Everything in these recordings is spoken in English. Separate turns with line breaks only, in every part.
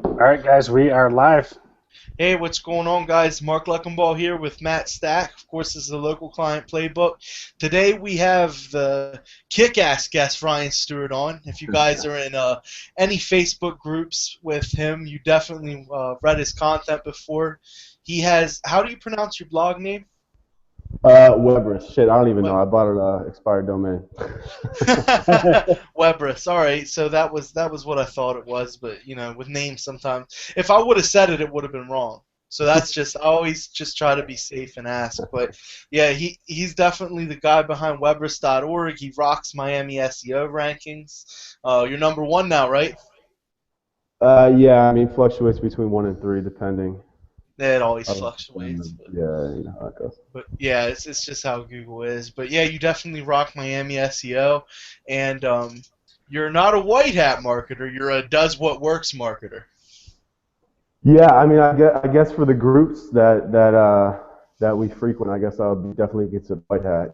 All right, guys, we are live.
Hey, what's going on, guys? Mark Luckenball here with Matt Stack. Of course, this is the local client playbook. Today we have the kick-ass guest Ryan Stewart on. If you guys are in any Facebook groups with him, you definitely read his content before. He has, how do you pronounce your blog name?
Weber's. Shit, I don't even know.
What?
I bought an expired domain.
Weberus. All right, so that was what I thought it was, but with names sometimes, if I would have said it, it would have been wrong. So that's just I always just try to be safe and ask. But yeah, he's definitely the guy behind Weberus.org. He rocks Miami SEO rankings. You're number one now, right?
Yeah, I mean, fluctuates between 1 and 3, depending.
It always
Oh,
fluctuates, but
yeah, you know how it goes.
yeah, it's just how Google is. But yeah, you definitely rock Miami SEO, and you're not a white hat marketer. You're a does what works marketer.
Yeah, I mean, I guess for the groups that we frequent, I guess I'll be definitely get to white hat.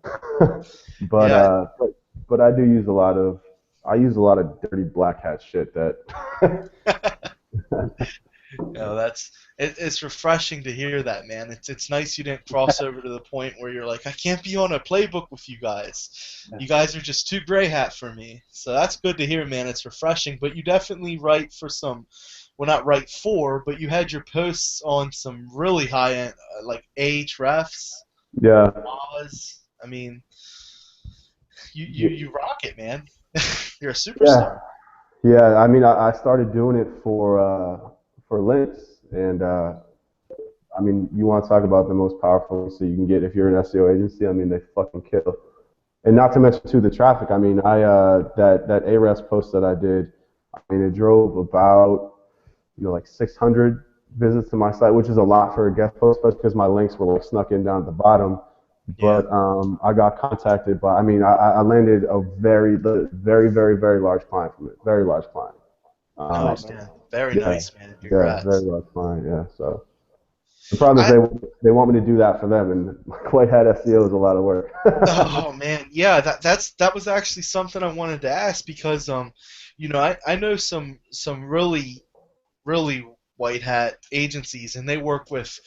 but
Yeah,
uh, but but I use a lot of dirty black hat shit that.
it's refreshing to hear that, man. It's nice you didn't cross over to the point where you're like, I can't be on a playbook with you guys. You guys are just too gray hat for me. So that's good to hear, man. It's refreshing. But you definitely write for some, well, not write for, but you had your posts on some really high end, like Ahrefs,
Yeah.
Oz. I mean, you
Yeah.
you rock it, man. You're a
Yeah.
superstar.
Yeah, I mean, I started doing it for links, and I mean, you want to talk about the most powerful links that you can get if you're an SEO agency. I mean, they fucking kill, and not to mention too the traffic. I mean, I that ARES post that I did, I mean, it drove about like 600 visits to my site, which is a lot for a guest post, especially because my links were like snuck in down at the bottom.
Yeah,
But I got contacted by, I mean, I landed a very, very, very large client from it, very large client. Um,
nice, man. Very
yeah,
nice, man.
yeah, very
Congrats.
large client. Yeah. So the problem is
I
they want me to do that for them, and White Hat SEO is a lot of work.
Oh man, yeah, that was actually something I wanted to ask because I know some really white hat agencies and they work with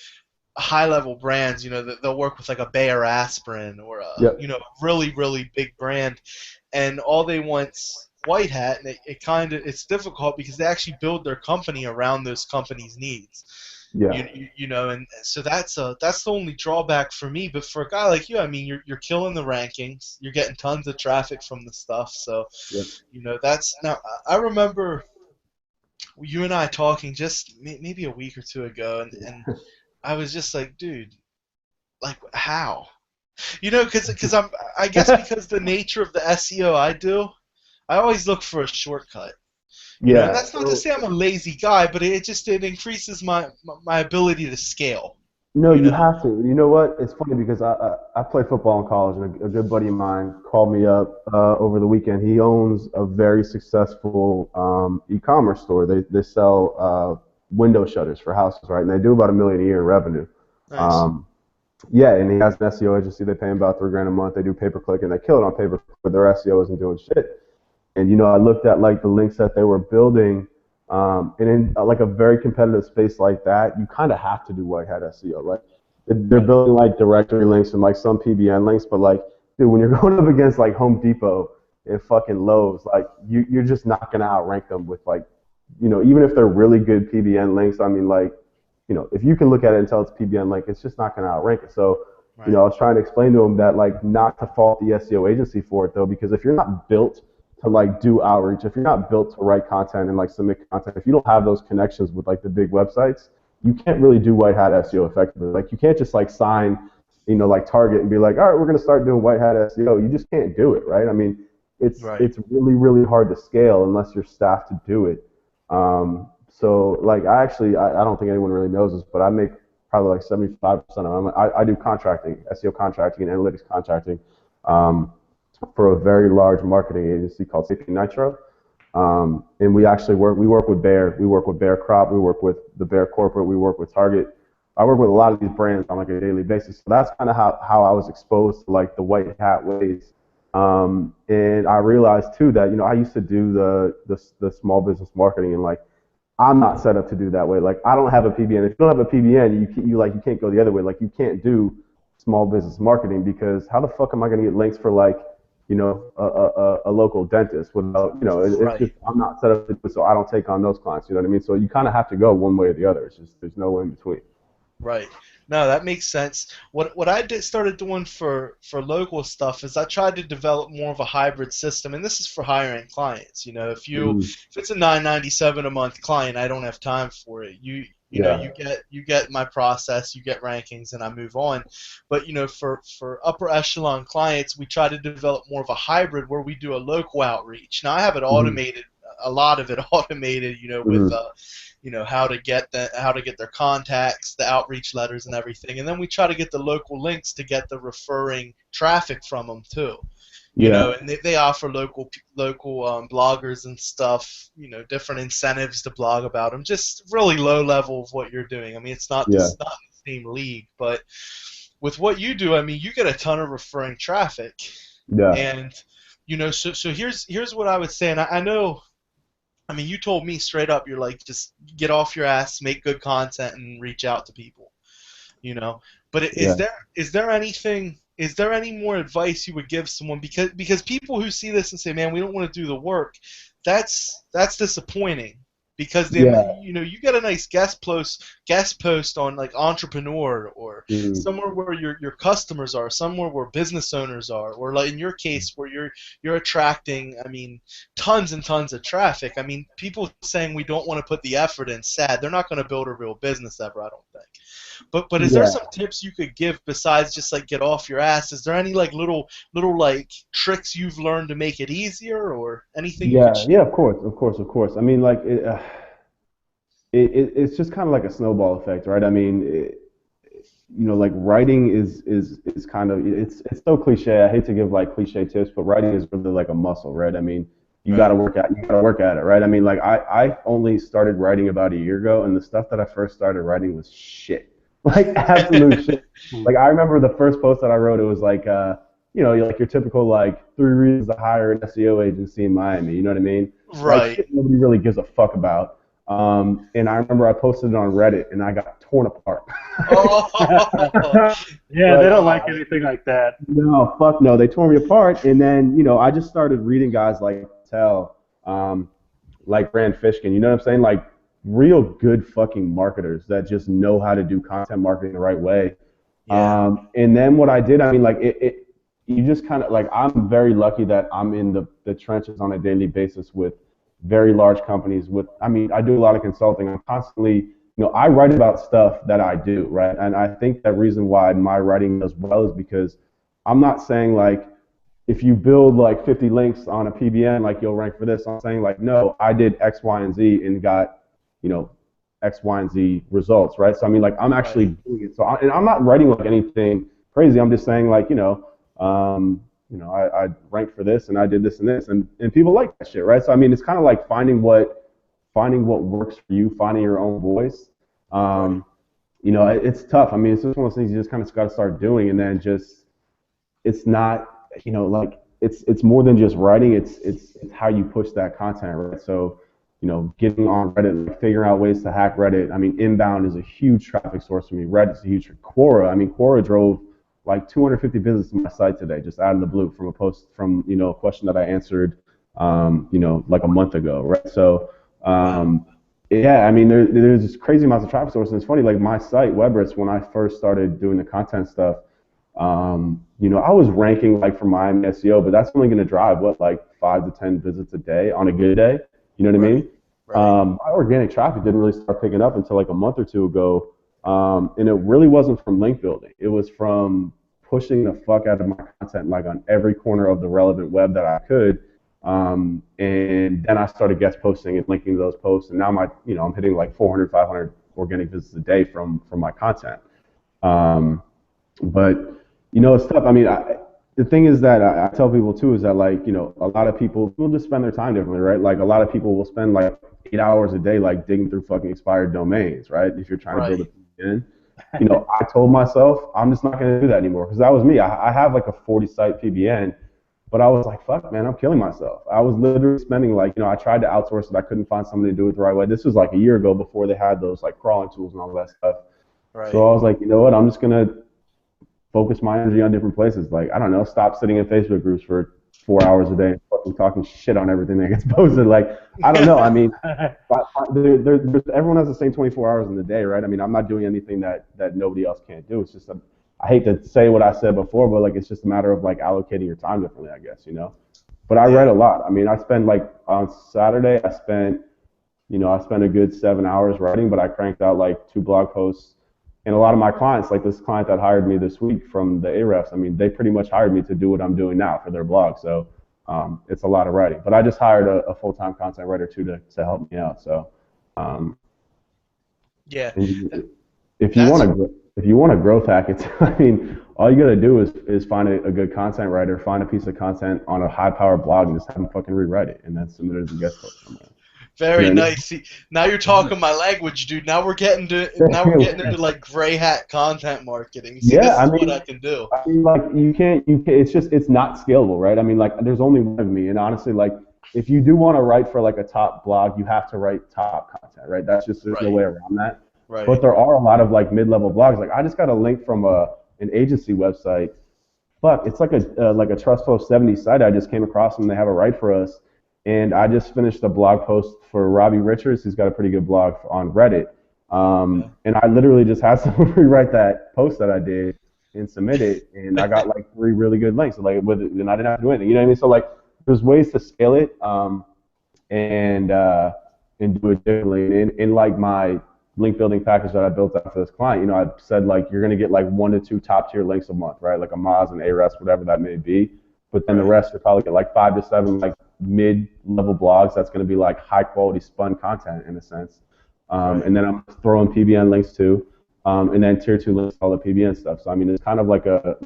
high level brands, that they'll work with like a Bayer aspirin or a
Yep.
really big brand, and all they want's white hat, and it kind of it's difficult because they actually build their company around those companies' needs.
Yeah.
And so that's the only drawback for me. But for a guy like you, I mean, you're killing the rankings. You're getting tons of traffic from the stuff. So
Yep.
that's now. I remember you and I talking just maybe a week or two ago, and I was just like, dude, like how? Because I guess because the nature of the SEO I do, I always look for a shortcut. And
Yeah.
that's not to say I'm a lazy guy, but it increases my ability to scale.
No,
You
you
know?
have to. You know what? It's funny because I played football in college, and a good buddy of mine called me up over the weekend. He owns a very successful e-commerce store. They sell window shutters for houses, right? And they do about $1 million a year in revenue.
Nice.
Um, yeah, and he has an SEO agency. They pay him about 3 grand a month. They do pay per click, and they kill it on pay per click. But their SEO isn't doing shit. And I looked at like the links that they were building, and in like a very competitive space like that, you kind of have to do white hat SEO. Like they're
Right.
building like directory links and like some PBN links, but like, dude, when you're going up against like Home Depot and fucking Lowe's, like you're just not gonna outrank them with like, even if they're really good PBN links. I mean, like, if you can look at it and tell it's PBN link, it's just not gonna outrank it. So,
Right.
I was trying to explain to him that like not to fault the SEO agency for it though, because if you're not built to like do outreach, if you're not built to write content and like submit content, if you don't have those connections with like the big websites, you can't really do white hat SEO effectively. Like you can't just like sign, like Target and be like, all right, we're gonna start doing white hat SEO. You just can't do it, right? I mean, it's
Right.
it's really really hard to scale unless you're staffed to do it. So like I don't think anyone really knows this, but I make probably like 75% of them. I do contracting, SEO contracting and analytics contracting. Um, for a very large marketing agency called Safety Nitro. And we work with Bear, we work with Bear Crop, we work with the Bear Corporate, we work with Target. I work with a lot of these brands on like a daily basis. So that's kind of how I was exposed to like the white hat ways. And I realized too that, I used to do the small business marketing, and like I'm not set up to do that way. Like I don't have a PBN. If you don't have a PBN, you can't go the other way. Like you can't do small business marketing because how the fuck am I going to get links for like a local dentist without it's
Right.
just I'm not set up to do it, so I don't take on those clients. You know what I mean? So you kind of have to go one way or the other. It's just there's no in between.
Right. No, that makes sense. What I started doing for local stuff is I tried to develop more of a hybrid system, and this is for higher end clients.
Mm,
If it's a 997 a month client, I don't have time for it.
yeah,
You get my process, you get rankings, and I move on. But for upper echelon clients, we try to develop more of a hybrid where we do a local outreach. Now I have it
hmm
automated, a lot of it automated, with
hmm
how to get their contacts, the outreach letters, and everything. And then we try to get the local links to get the referring traffic from them too.
yeah,
And they offer local bloggers and stuff, different incentives to blog about them. Just really low level of what you're doing. I mean,
yeah,
it's not the same league, but with what you do, I mean, you get a ton of referring traffic,
yeah,
and so here's what I would say, and I know. I mean, you told me straight up, you're like, just get off your ass, make good content, and reach out to people. You know, but
yeah,
is there any more advice you would give someone? Because people who see this and say, man, we don't want to do the work, that's disappointing. Because then
yeah.
you get a nice guest post on like Entrepreneur or
Mm.
somewhere where your customers are, somewhere where business owners are, or like in your case where you're attracting, I mean, tons and tons of traffic. I mean, people saying we don't want to put the effort in, sad. They're not going to build a real business ever, I don't think. But is there
Yeah,
some tips you could give besides just like get off your ass? Is there any like little like tricks you've learned to make it easier or anything you could
yeah,
share?
yeah. Of course, of course, of course. I mean, like it's just kind of like a snowball effect, right? I mean, like writing is kind of it's so cliche. I hate to give like cliche tips, but writing is really like a muscle, right? I mean,
Right.
you got to work at it, right? I mean, like I only started writing about a year ago, and the stuff that I first started writing was shit, like absolute shit. Like I remember the first post that I wrote, it was like like your typical like 3 reasons to hire an SEO agency in Miami. You know what I mean? Like
Right.
shit nobody really gives a fuck about. And I remember I posted it on Reddit, and I got torn apart.
Oh,
Yeah, they
Like,
don't like
wow.
anything like that.
no, fuck no. They tore me apart. And then, I just started reading guys like Tell, like Rand Fishkin, you know what I'm saying? Like real good fucking marketers that just know how to do content marketing the right way.
Yeah.
And then what I did, I mean, like you just kind of like, I'm very lucky that I'm in the trenches on a daily basis with very large companies I mean, I do a lot of consulting. I'm constantly, I write about stuff that I do, right? And I think that reason why my writing does well is because I'm not saying like, if you build like 50 links on a PBN, like you'll rank for this. I'm saying like, no, I did X, Y, and Z and got, you know, X, Y, and Z results, right? So I mean, like I'm actually
Right.
doing it. And I'm not writing like anything crazy. I'm just saying like, I ranked for this and I did this and this, and people like that shit, right? So I mean, it's kind of like finding what works for you, finding your own voice.
Right.
Um, it's tough. I mean, it's just one of those things you just kind of got to start doing, and then just it's not like it's more than just writing. It's how you push that content, right? So getting on Reddit, like figuring out ways to hack Reddit. I mean, inbound is a huge traffic source for me. Reddit's a huge Quora. I mean, Quora drove like 250 visits to my site today, just out of the blue from a post from a question that I answered, like a month ago, right? So,
Wow.
yeah, I mean, there's just crazy amounts of traffic sources. And it's funny, like my site, Webrits, when I first started doing the content stuff, I was ranking like for Miami SEO, but that's only going to drive what, like 5 to 10 visits a day on a good day. You know what I
Right.
mean?
Right.
My organic traffic didn't really start picking up until like a month or two ago. And it really wasn't from link building. It was from pushing the fuck out of my content, like on every corner of the relevant web that I could. And then I started guest posting and linking to those posts. And now I'm hitting like 400, 500 organic visits a day from my content. Um, but it's tough. I mean, the thing is that I tell people too is that like a lot of people will just spend their time differently, right? Like a lot of people will spend like 8 hours a day like digging through fucking expired domains, right? If you're trying to build a
Right.
PBN, I told myself I'm just not going to do that anymore because that was me. I have like a 40 site PBN, But I was like, fuck, man, I'm killing myself. I was literally spending like, I tried to outsource it. I couldn't find somebody to do it the right way. This was like a year ago before they had those like crawling tools and all that stuff.
Right.
So I was like, you know what? I'm just gonna focus my energy on different places. Like, I don't know, stop sitting in Facebook groups for 4 hours a day and fucking talking shit on everything that gets posted. Like, I don't know. I mean, everyone has the same 24 hours in the day, right? I mean, I'm not doing anything that nobody else can't do. It's just I hate to say what I said before, but like it's just a matter of like allocating your time differently, I guess. But I read a lot. I mean, I spent like on Saturday, I spent a good 7 hours writing, but I cranked out like 2 blog posts. And a lot of my clients, like this client that hired me this week from the Ahrefs, I mean, they pretty much hired me to do what I'm doing now for their blog. So it's a lot of writing. But I just hired a full-time content writer too to help me out. So
Yeah.
if you want a growth hack, it's I mean, all you gotta do is find a good content writer, find a piece of content on a high-powered blog, and just have them fucking rewrite it, and then submit it as a guest post somewhere.
Very nice. See, now you're talking my language, dude. Now we're getting into like gray hat content marketing. See, this is what I can do.
I mean, like you can't. It's not scalable, right? I mean, like there's only one of me, and honestly, like if you do want to write for like a top blog, you have to write top content, right? That's just there's no way around that.
Right.
But there are a lot of like mid-level blogs. Like I just got a link from an agency website. Fuck, it's like a Trust Flow 70 site I just came across, and they have a write for us. And I just finished a blog post for Robbie Richards, who's got a pretty good blog on Reddit. And I literally just had someone rewrite that post that I did and submit it, and I got like 3 really good links. Like with it, and I didn't have to do anything. You know what I mean? So like, there's ways to scale it, and do it differently. In like my link building package that I built out for this client, I said like you're gonna get like 1 to 2 top tier links a month, right? Like a Moz and Ahrefs, whatever that may be. But then the rest you're probably get like 5 to 7 like mid-level blogs that's going to be like high-quality spun content in a sense. And then I'm throwing PBN links too, and then tier 2 links to all the PBN stuff. So I mean, it's kind of like a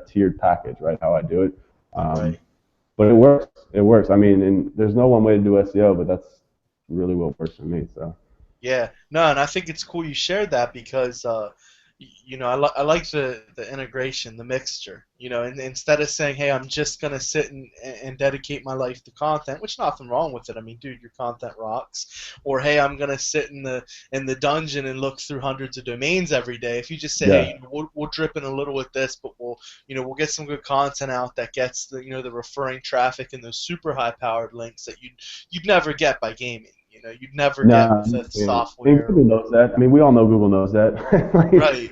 tiered package, right? How I do it. But it works. It works. I mean, and there's no one way to do SEO, but that's really what works for me. So.
Yeah. No, and I think it's cool you shared that because. I like the integration, the mixture, and instead of saying, hey, I'm just going to sit and dedicate my life to content, which nothing wrong with it. I mean, dude, your content rocks. Or, hey, I'm going to sit in the dungeon and look through hundreds of domains every day. If you just say, hey, we'll drip in a little with this, but we'll get some good content out that gets the referring traffic and those super high powered links that you'd never get by gaming. You'd never get with software.
Google knows that. I mean, we all know Google knows that.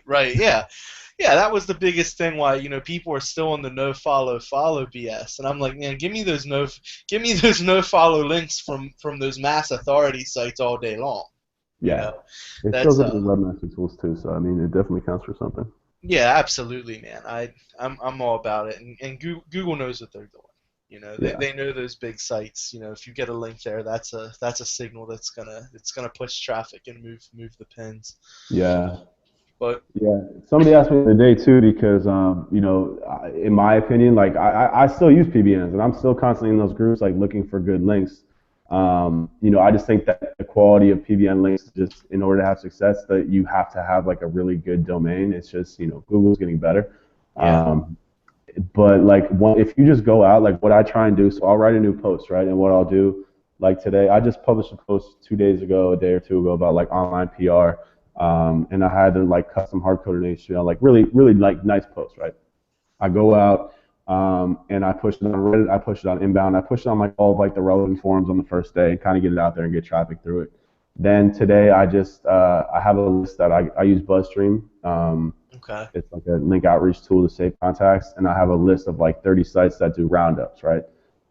Right. Yeah. Yeah, that was the biggest thing why, people are still on the no follow BS. And I'm like, man, give me those no follow links from those mass authority sites all day long.
Yeah. It shows up in webmaster tools too, so I mean it definitely counts for something.
Yeah, absolutely, man. I'm all about it, and Google knows what they're doing. They know those big sites. If you get a link there, that's a signal that's gonna push traffic and move the pins.
Yeah.
But
somebody asked me the other day too because in my opinion, like I still use PBNs and I'm still constantly in those groups like looking for good links. I just think that the quality of PBN links, just in order to have success, that you have to have like a really good domain. It's just Google's getting better.
Yeah.
But like if you just go out, like what I try and do, so I'll write a new post, right? And what I'll do, like today, I just published a post 2 days ago, a day or 2 ago about like online PR, and I had a like custom hard coded HTML, like really like nice post, right? I go out and I push it on Reddit, I push it on Inbound, I push it on like all of like the relevant forums on the first day and kind of get it out there and get traffic through it. Then today I just I have a list that I use BuzzStream.
Okay.
It's like a link outreach tool to save contacts, and I have a list of like 30 sites that do roundups, right?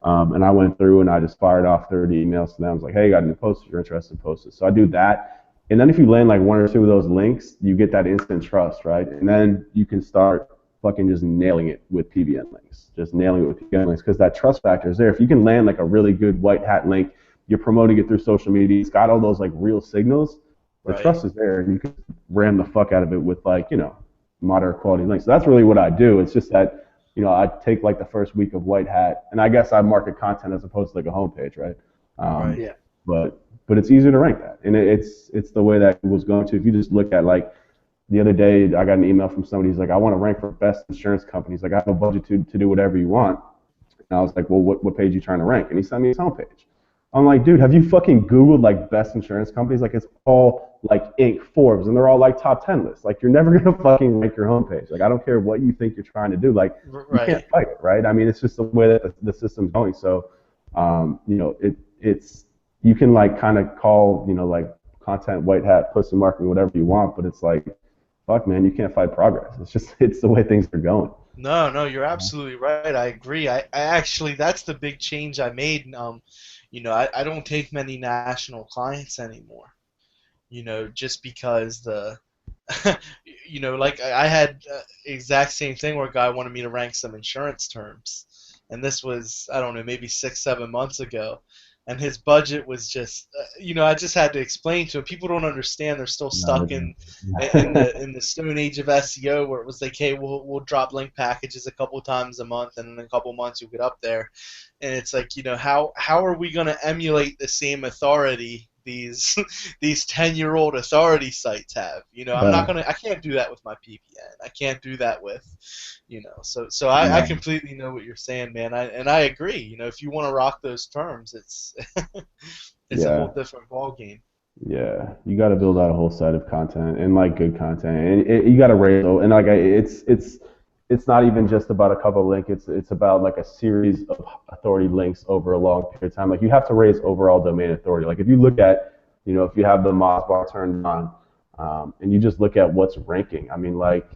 And I went through and I just fired off 30 emails to them. I was like, hey, you got a new post? If you're interested, post it. So I do that, and then if you land like 1 or 2 of those links, you get that instant trust, right? And then you can start fucking just nailing it with PBN links, because that trust factor is there. If you can land like a really good white hat link, you're promoting it through social media, it's got all those like real signals, the trust is there, and you can ram the fuck out of it with like moderate quality links. So that's really what I do. It's just that I take like the first week of white hat, and I guess I market content as opposed to like a homepage, right?
Yeah.
But it's easier to rank that, and it's the way that Google's going to. If you just look at like the other day, I got an email from somebody who's like, I want to rank for best insurance companies. Like I have a budget to do whatever you want, And I was like, well, what page are you trying to rank? And he sent me his homepage. I'm like, dude, have you fucking Googled like best insurance companies? Like it's all like Inc., Forbes, and they're all like top 10 lists. Like you're never gonna fucking rank your homepage. Like I don't care what you think you're trying to do. Like you can't
Right.
fight it, right? I mean, it's just the way that the system's going. So, you know, it's you can like kind of call, you know, like content white hat, pussy marketing, whatever you want, but it's like, fuck, man, you can't fight progress. It's just it's the way things are going.
No, no, you're absolutely right. I agree. I actually, that's the big change I made. I don't take many national clients anymore. Just because like I had exact same thing where a guy wanted me to rank some insurance terms, and this was, I don't know, maybe 6, 7 months ago, and his budget was just, I just had to explain to him. People don't understand; they're still
No,
stuck in the stone age of SEO, where it was like, hey, we'll drop link packages a couple times a month, and in a couple months you'll get up there, and it's like, how are we going to emulate the same authority these 10-year-old authority sites have?
yeah,
I can't do that with my PPN. I can't do that with, so I
no,
completely know what you're saying, man. I agree. If you want to rock those terms, it's it's a whole
yeah.
different ball game.
Yeah, you got to build out a whole set of content and like good content, and you got to raise and like it's not even just about a couple of links. It's about like a series of authority links over a long period of time. Like you have to raise overall domain authority. Like if you look at, you know, if you have the Moz bar turned on, and you just look at what's ranking. I mean, like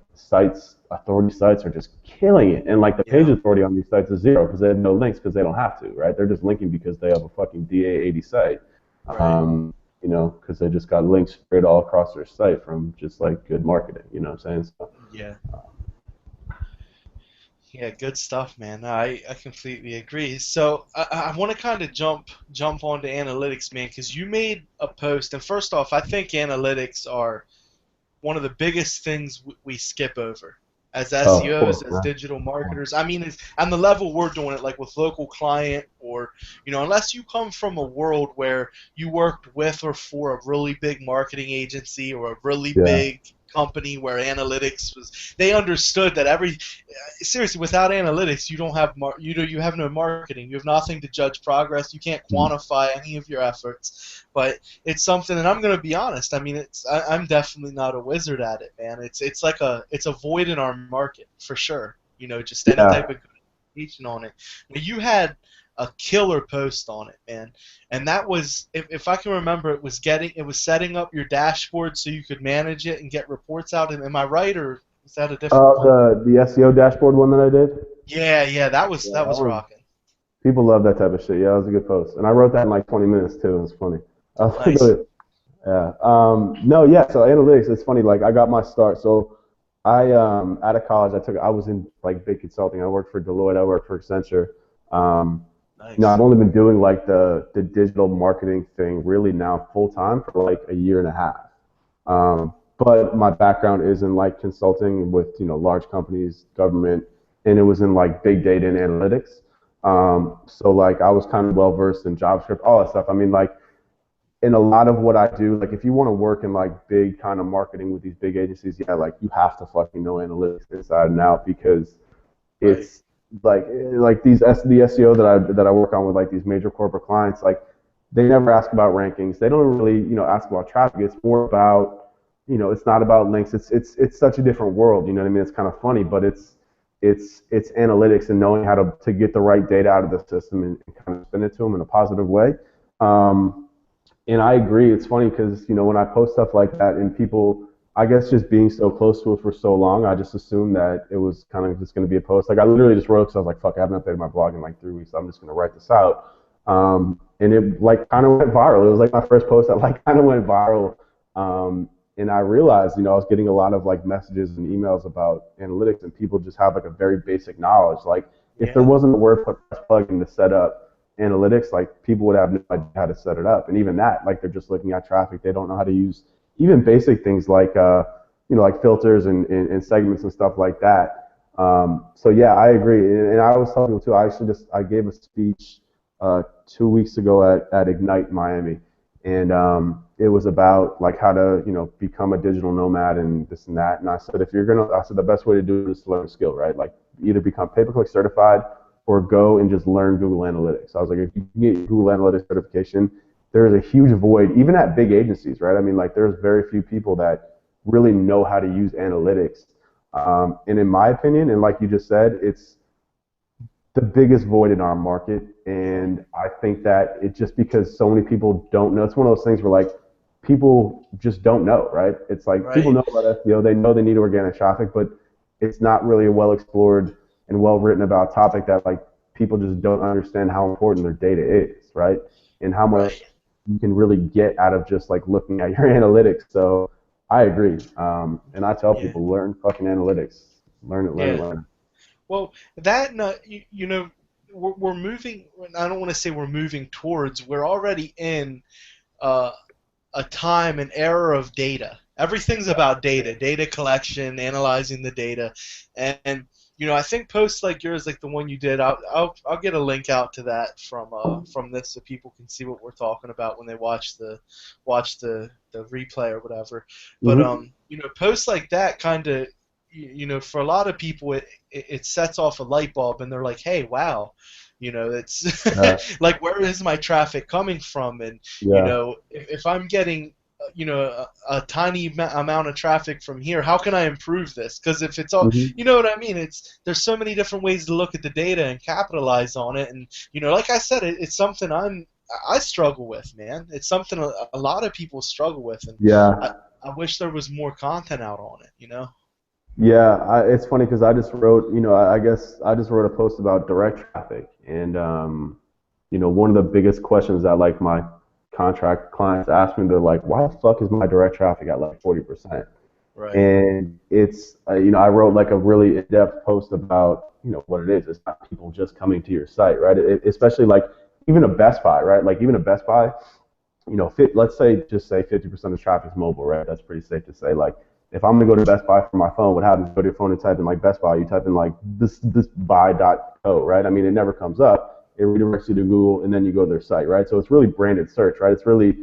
authority sites are just killing it, and like the page
Yeah.
authority on these sites is zero because they have no links because they don't have to, right? They're just linking because they have a fucking DA80 site.
Right.
Um, you know, because they just got links straight all across their site from just like good marketing. You know what I'm saying? So,
Yeah. Yeah, good stuff, man. I completely agree. So I want to kind of jump onto analytics, man, because you made a post, and first off, I think analytics are one of the biggest things we skip over as
oh, of
SEOs,
course,
as
man.
digital marketers. I mean, on the level we're doing it, like with local client, or unless you come from a world where you worked with or for a really big marketing agency or a really
Yeah.
big company where analytics was, they understood that seriously, without analytics, you don't have you have no marketing. You have nothing to judge progress. You can't quantify any of your efforts. But it's something, and I'm going to be honest. I mean, I'm definitely not a wizard at it, man. It's a void in our market for sure. Just any type
Yeah.
of information on it. But you had a killer post on it, man, and that was, if I can remember, it was setting up your dashboard so you could manage it and get reports out. Am I right, or is that a different one?
The SEO dashboard one that I did.
Yeah, yeah, that was
Yeah,
that
that
was
was
rocking.
people love that type of shit. Yeah, that was a good post, and I wrote that in like 20 minutes too. It was funny. I was like,
Nice.
yeah. No, yeah. So analytics, it's funny. Like I got my start. So I out of college, I was in like big consulting. I worked for Deloitte. I worked for Accenture. Um, you know, I've
Nice.
only been doing like the digital marketing thing really now full time for like a year and a half. But my background is in like consulting with, you know, large companies, government, and it was in like big data and analytics. So like I was kind of well versed in JavaScript, all that stuff. I mean, like in a lot of what I do, like if you want to work in like big kind of marketing with these big agencies, yeah, like you have to fucking know analytics inside and out because
Right.
it's like the SEO that I work on with like these major corporate clients, like they never ask about rankings. They don't really, you know, ask about traffic. It's more about, you know, it's not about links. It's such a different world. You know what I mean? It's kind of funny, but it's analytics and knowing how to get the right data out of the system and kind of spin it to them in a positive way. Um, and I agree. It's funny because, you know, when I post stuff like that and people, I guess just being so close to it for so long, I just assumed that it was kind of just going to be a post. Like I literally just wrote because I was like, fuck, I haven't updated my blog in like 3 weeks. So I'm just going to write this out. And it like kind of went viral. It was like my first post that like kind of went viral. And I realized, you know, I was getting a lot of like messages and emails about analytics and people just have like a very basic knowledge. Like if there
Yeah.
wasn't a WordPress plugin to set up analytics, like people would have no idea how to set it up. And even that, like they're just looking at traffic. They don't know how to use even basic things like, you know, like filters and segments and stuff like that. So yeah, I agree. And I was telling people too, I gave a speech 2 weeks ago at Ignite Miami. And it was about like how to, you know, become a digital nomad and this and that. And I said, I said, the best way to do it is to learn a skill, right? Like either become pay-per-click certified or go and just learn Google Analytics. I was like, if you can get Google Analytics certification, there's a huge void, even at big agencies, right? I mean, like there's very few people that really know how to use analytics. And in my opinion, and like you just said, it's the biggest void in our market. And I think that it's just because so many people don't know. It's one of those things where like people just don't know, right? It's like people
Right.
know about SEO, they know they need organic traffic, but it's not really a well explored and well written about topic that like people just don't understand how important their data is, right? And how much
Right.
you can really get out of just like looking at your analytics. So I agree. And I tell
Yeah.
people learn fucking analytics. Learn it, learn it,
Yeah.
learn
Well, that you know, we're moving. I don't want to say we're moving towards. We're already in uh, a time, an era of data. Everything's about data, data collection, analyzing the data, and I think posts like yours, like the one you did, I'll get a link out to that from this so people can see what we're talking about when they watch the replay or whatever.
it.
But
Mm-hmm.
posts like that kind of for a lot of people it sets off a light bulb and they're like, hey, wow, it's
Yeah,
like, where is my traffic coming from? And
yeah.
if I'm getting a tiny amount of traffic from here, how can I improve this? Because if it's all,
Mm-hmm.
you know what I mean, there's so many different ways to look at the data and capitalize on it. And like I said, it's something I struggle with, man. It's something a lot of people struggle with, and I,
Yeah.
I wish there was more content out on it.
Yeah, it's funny because I just wrote, I guess I just wrote a post about direct traffic, and one of the biggest questions that like my contract clients ask me, they're like, "Why the fuck is my direct traffic at like 40%?"
Right,
And it's, I wrote like a really in-depth post about, what it is. It's not people just coming to your site, right? Especially like even a Best Buy, right? Like even a Best Buy, let's say just say 50% of traffic is mobile, right? That's pretty safe to say. Like if I'm gonna go to Best Buy from my phone, what happens? You go to your phone and type in like Best Buy, you type in like this buy.co, right? I mean, it never comes up. It redirects you to Google, and then you go to their site, right? So it's really branded search, right? It's really,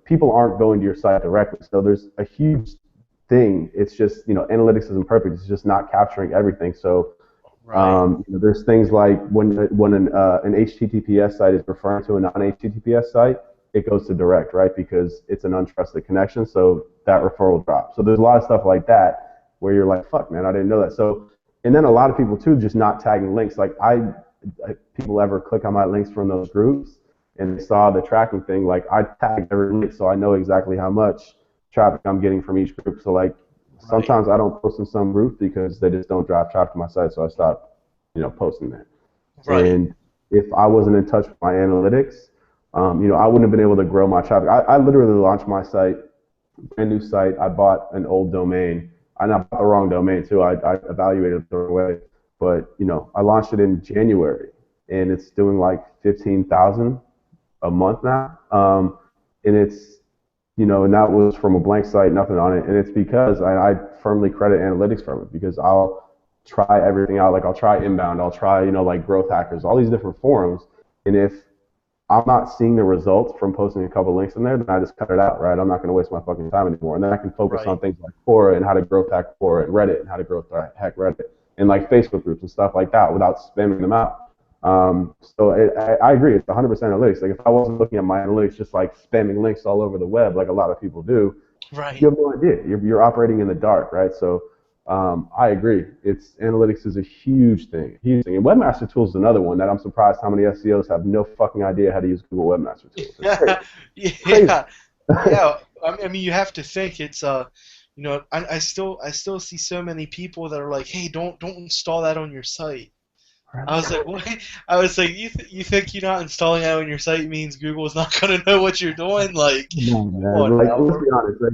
people aren't going to your site directly. So there's a huge thing. It's just, analytics isn't perfect. It's just not capturing everything. So
right,
there's things like when an HTTPS site is referring to a non-HTTPS site, it goes to direct, right? Because it's an untrusted connection, so that referral drops. So there's a lot of stuff like that where you're like, "Fuck, man, I didn't know that." So, and then a lot of people too just not tagging links. Like people ever click on my links from those groups and they saw the tracking thing. Like I tagged every link, so I know exactly how much traffic I'm getting from each group. So like
right,
sometimes I don't post in some groups because they just don't drive traffic to my site, so I stop, posting there.
right,
And if I wasn't in touch with my analytics, I wouldn't have been able to grow my traffic. I literally launched my site, brand new site. I bought an old domain. I bought the wrong domain too. I evaluated it the wrong way, but I launched it in January, and it's doing like 15,000 a month now. And it's and that was from a blank site, nothing on it. And it's because I firmly credit analytics from it because I'll try everything out. Like I'll try inbound, I'll try, like growth hackers, all these different forums. And if I'm not seeing the results from posting a couple links in there, then I just cut it out, right? I'm not going to waste my fucking time anymore. And then I can focus
right.
on things like Quora and how to growth hack Quora and Reddit and how to growth hack Reddit and like Facebook groups and stuff like that without spamming them out. So I agree. It's 100% analytics. Like if I wasn't looking at my analytics just like spamming links all over the web, like a lot of people do, you
Right.
have no idea. You're operating in the dark, right? So I agree. It's analytics is a huge thing, huge thing. And Webmaster Tools is another one that I'm surprised how many SEOs have no fucking idea how to use Google Webmaster Tools. It's crazy, crazy.
Yeah, yeah. I mean, you have to think it's I still see so many people that are like, hey, don't install that on your site. I was like, what? I was like, you think you're not installing that on your site means Google's not gonna know what you're doing? Like,
No,
come
man.
on
Like,
now.
let's be honest. Like,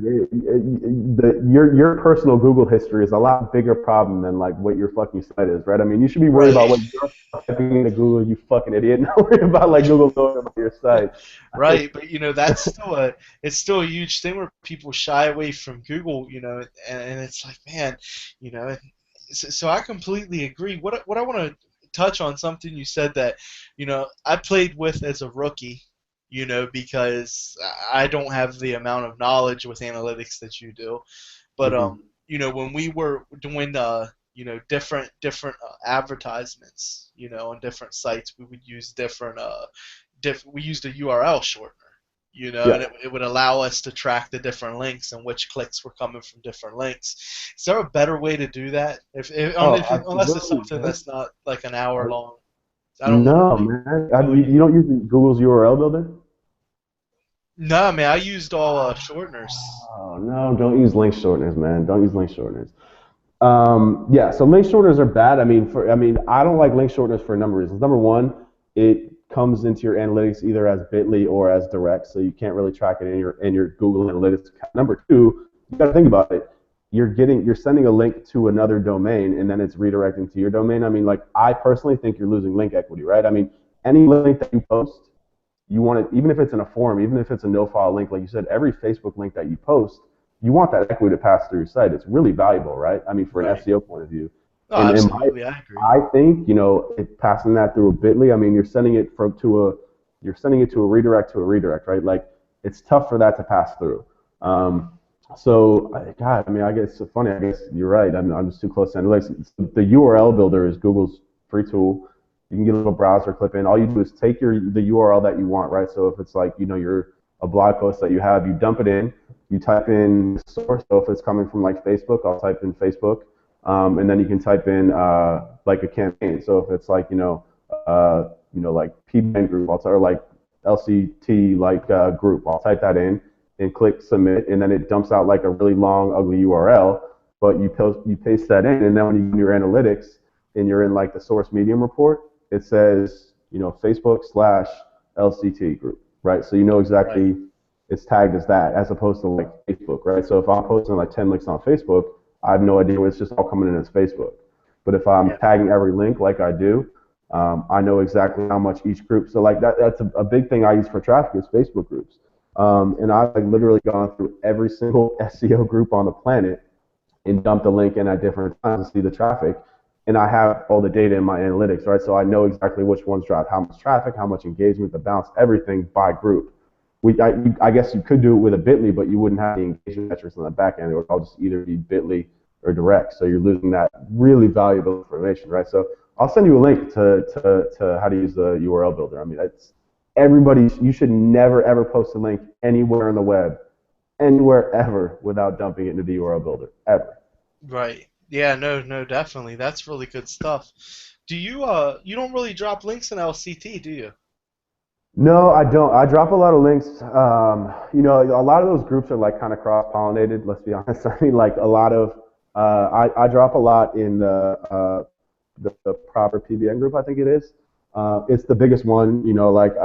your personal Google history is a lot bigger problem than like what your fucking site is, right? I mean, you should be worried about
Right.
what you're typing into Google, you fucking idiot. Not worry about like Google knowing about your site.
Right, but that's still a huge thing where people shy away from Google, and it's like, man, you know, so I completely agree. What I want to touch on something you said that, I played with as a rookie, because I don't have the amount of knowledge with analytics that you do. But
Mhm.
when we were doing different advertisements, on different sites. We would use we used a URL shortener,
Yeah.
and it would allow us to track the different links and which clicks were coming from different links. Is there a better way to do that?
Oh,
Unless it's
absolutely,
something
man.
that's not like an hour long. I don't know
No,
how you
man.
code
You
it.
don't use Google's URL builder?
No, man, I used all shorteners.
Oh no, don't use link shorteners, man. Don't use link shorteners. Yeah, so link shorteners are bad. I don't like link shorteners for a number of reasons. Number one, it comes into your analytics either as Bitly or as direct, so you can't really track it in your Google Analytics. Number two, you got to think about it. You're sending a link to another domain, and then it's redirecting to your domain. Like I personally think you're losing link equity, right? Any link that you post, you want it, even if it's in a forum, even if it's a no-file link, like you said, every Facebook link that you post, you want that equity to pass through your site. It's really valuable, right? For an
Right.
SEO point of view.
No,
And
absolutely, I agree.
I think, passing that through a Bitly, you're sending it to a redirect, right? Like it's tough for that to pass through. God, I guess it's funny. I guess you're right. I'm just too close to analytics. The URL builder is Google's free tool. You can get a little browser clip in. All you do is take the URL that you want, right? So if it's like, you're a blog post that you have, you dump it in, you type in source. So if it's coming from like Facebook, I'll type in Facebook. And then you can type in like a campaign. So if it's like, like PBN group, or like LCT like group, I'll type that in and click submit, and then it dumps out like a really long, ugly URL. But you paste that in, and then when you do your analytics and you're in like the source medium report, it says, Facebook/LCT group, right? So you know
Right.
exactly it's tagged as that, as opposed to like Facebook, right? So if I'm posting like 10 links on Facebook, I have no idea where it's just all coming in as Facebook. But if I'm
Yeah.
tagging every link like I do, I know exactly how much each group. So like that's a big thing I use for traffic is Facebook groups. And I've like literally gone through every single SEO group on the planet and dump the link in at different times to see the traffic. And I have all the data in my analytics, right? So I know exactly which ones drive how much traffic, how much engagement, the bounce, everything by group. I guess you could do it with a Bitly, but you wouldn't have the engagement metrics on the back end. It would all just either be Bitly or direct. So you're losing that really valuable information, right? So I'll send you a link to how to use the URL builder. It's everybody. You should never ever post a link anywhere on the web, anywhere ever, without dumping it into the URL builder ever.
Right. Yeah, no, definitely. That's really good stuff. Do you don't really drop links in LCT, do you?
No, I don't. I drop a lot of links. A lot of those groups are like kind of cross-pollinated. Let's be honest. Like a lot of I drop a lot in the proper PBN group. I think it is. It's the biggest one. Like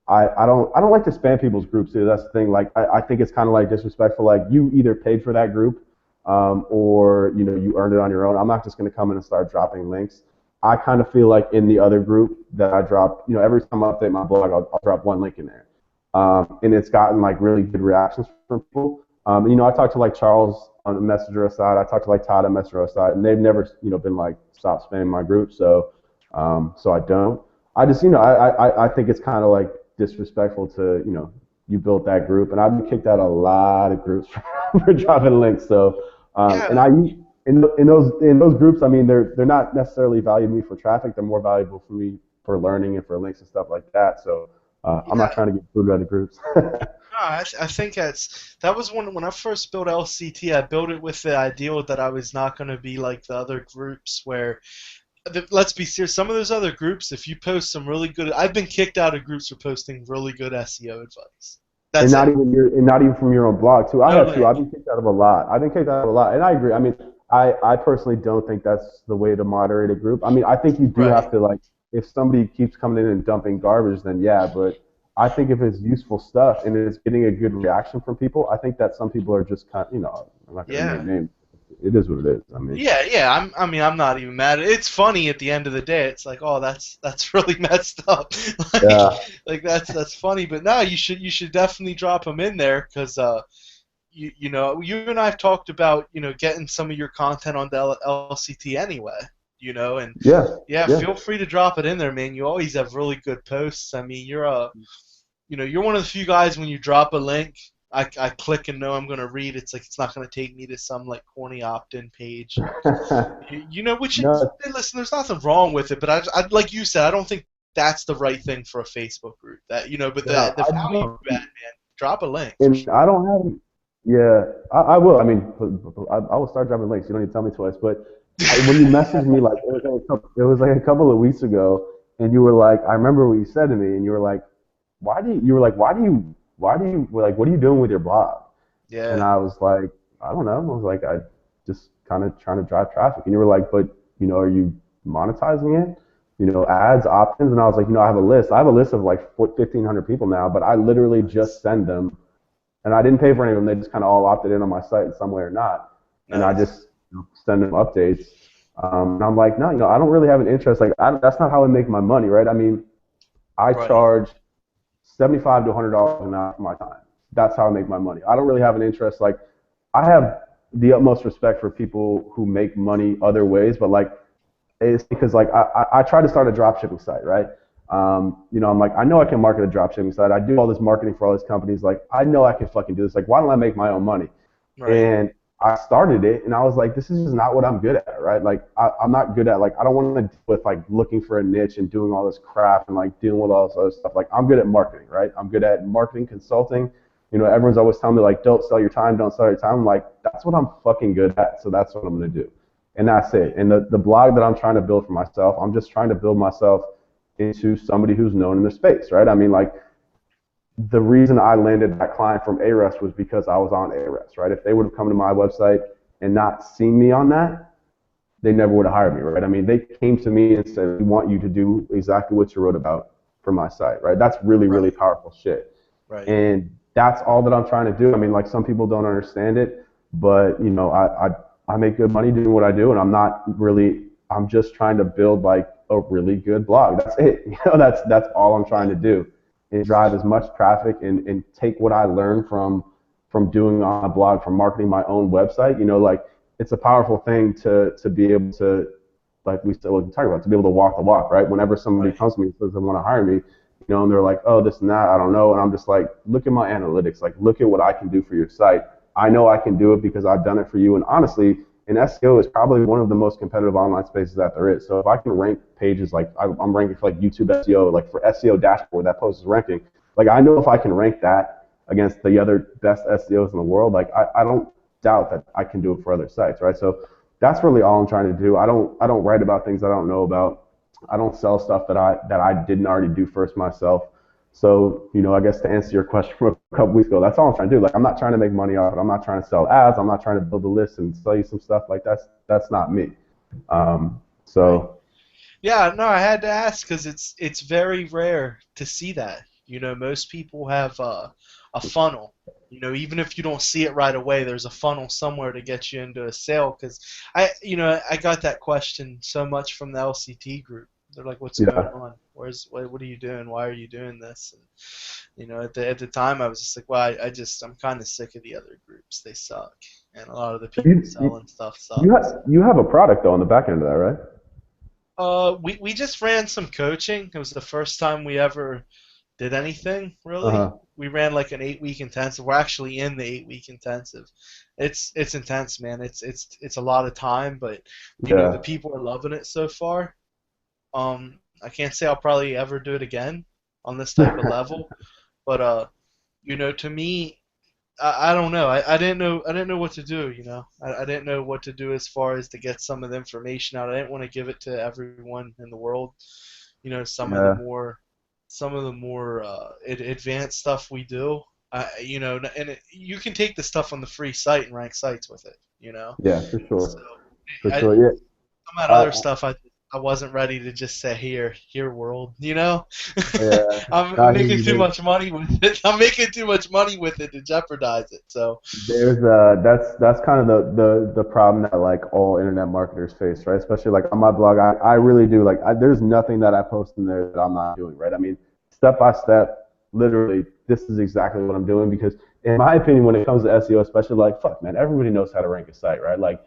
I don't like to spam people's groups too. That's the thing. Like I think it's kind of like disrespectful. Like you either paid for that group, or you earned it on your own. I'm not just going to come in and start dropping links. I kind of feel like in the other group that I drop, every time I update my blog, I'll drop one link in there, and it's gotten like really good reactions from people. I talked to like Charles on the Messenger side. I talked to like Todd on Messenger side, and they've never been like stop spamming my group. So I don't. I just I think it's kind of like disrespectful to you built that group, and I've been kicked out of a lot of groups for dropping links. So and
Yeah.
I in those groups, they're not necessarily valuing me for traffic. They're more valuable for me for learning and for links and stuff like that. So I'm
Yeah.
not trying to get booted out of groups.
No, I think that was when I first built LCT. I built it with the idea that I was not going to be like the other groups where let's be serious. Some of those other groups, if you post some really good, I've been kicked out of groups for posting really good SEO advice.
And
That's
not
it.
even from your own blog too. I
No
have too. I've
link.
been kicked out of a lot. I've been kicked out of a lot, and I agree. I personally don't think that's the way to moderate a group. I think you do
Right.
have to like if somebody keeps coming in and dumping garbage, then yeah. But I think if it's useful stuff and it's getting a good reaction from people, I think that some people are just kind. I'm not going to
Yeah.
name names. It is what it is.
Yeah. I'm not even mad. It's funny at the end of the day. It's like, oh, that's really messed up. like,
Yeah.
like that's funny. But no, you should definitely drop them in there because you and I have talked about getting some of your content on the LCT anyway. And
Yeah.
yeah,
Yeah.
feel free to drop it in there, man. You always have really good posts. You're you're one of the few guys when you drop a link. I click and know I'm gonna read. It's like it's not gonna take me to some like corny opt-in page, and you know, which
No,
hey, listen, there's nothing wrong with it, but I like you said, I don't think that's the right thing for a Facebook group. That you know, but
yeah,
the
I
value
don't.
you add, man, drop a link for
And
sure.
I don't have. Yeah, I will. I mean, I will start dropping links. You don't need to tell me twice. But when you messaged me, like it was like a couple of weeks ago, and you were like, I remember what you said to me, and you were like, like, what are you doing with your blog? And
Yeah,
I was like, I don't know. I was like, I just kind of trying to drive traffic. And you were like, but are you monetizing it? Ads, options. And I was like, I have a list. I have a list of like 1,500 people now, but I literally just
nice,
send them, and I didn't pay for any of them. They just kind of all opted in on my site in some way or not. And I
nice,
just send them updates. And I'm like, no, I don't really have an interest. Like, that's not how I make my money, right? I mean, I
right,
charge $75 to $100 an hour for my time. That's how I make my money. I don't really have an interest. Like, I have the utmost respect for people who make money other ways, but like, it's because like I try to start a drop shipping site, right? I'm like, I know I can market a drop shipping site. I do all this marketing for all these companies. Like, I know I can fucking do this. Like, why don't I make my own money?
right,
And I started it, and I was like, this is just not what I'm good at, right? Like, I'm not good at, like, I don't want to deal with like looking for a niche and doing all this crap and like dealing with all this other stuff. Like, I'm good at marketing, right? I'm good at marketing, consulting. Everyone's always telling me like, don't sell your time, don't sell your time. I'm like, that's what I'm fucking good at, so that's what I'm gonna do, and that's it. And the blog that I'm trying to build for myself, I'm just trying to build myself into somebody who's known in their space, right? I mean, like, the reason I landed that client from Ahrefs was because I was on Ahrefs, right? If they would have come to my website and not seen me on that, they never would have hired me, right? I mean, they came to me and said, "We want you to do exactly what you wrote about for my site," right? That's really, really
right,
powerful shit.
right,
And that's all that I'm trying to do. I mean, like, some people don't understand it, but I make good money doing what I do, and I'm not really. I'm just trying to build like a really good blog. That's it. That's all I'm trying
yeah,
to do, is drive as much traffic and take what I learned from doing on a blog, from marketing my own website. Like, it's a powerful thing to be able to, like we still talk about, to be able to walk the walk, right? Whenever somebody
right,
comes to me and says they want to hire me, and they're like, oh, this and that, I don't know. And I'm just like, look at my analytics. Like, look at what I can do for your site. I know I can do it because I've done it for you. And honestly, and SEO is probably one of the most competitive online spaces that there is. So if I can rank pages, like I'm ranking for like YouTube SEO, like for SEO dashboard, that post is ranking. Like, I know if I can rank that against the other best SEOs in the world, like I don't doubt that I can do it for other sites, right? So that's really all I'm trying to do. I don't write about things I don't know about. I don't sell stuff that I didn't already do first myself. So, I guess to answer your question from a couple weeks ago, that's all I'm trying to do. Like, I'm not trying to make money off it. I'm not trying to sell ads. I'm not trying to build a list and sell you some stuff. Like, that's not me.
right.
So
Yeah, no, I had to ask because it's very rare to see that. You know, most people have a funnel. You know, even if you don't see it right away, there's a funnel somewhere to get you into a sale. Because I got that question so much from the LCT group. They're like, "What's going
yeah,
on? What are you doing? Why are you doing this?" And at the time, I was just like, "Well, I'm kind of sick of the other groups. They suck, and a lot of the people
you
selling stuff
you
sucks."
you have a product though on the back end of that, right?
We just ran some coaching. It was the first time we ever did anything
Uh
really.
huh.
We ran like an 8 week intensive. We're actually in the 8 week intensive. It's intense, man. It's a lot of time, but the
Yeah.
people are loving it so far. I can't say I'll probably ever do it again on this type of level, but to me, I don't know. I didn't know what to do. I didn't know what to do as far as to get some of the information out. I didn't want to give it to everyone in the world. Some of the
Yeah.
more advanced stuff we do. And you can take the stuff on the free site and rank sites with it.
Yeah, for
So
sure. For
I,
sure. Yeah.
some of that
I,
other stuff I wasn't ready to just say here world.
yeah.
I'm
I hear
making
you,
too
man.
much money with it. I'm making too much money with it to jeopardize it. So
There's that's kind of the problem that like all internet marketers face, right? Especially like on my blog, I really do like there's nothing that I post in there that I'm not doing, right? I mean, step by step, literally, this is exactly what I'm doing because in my opinion, when it comes to SEO, especially, like, fuck, man, everybody knows how to rank a site, right? Like,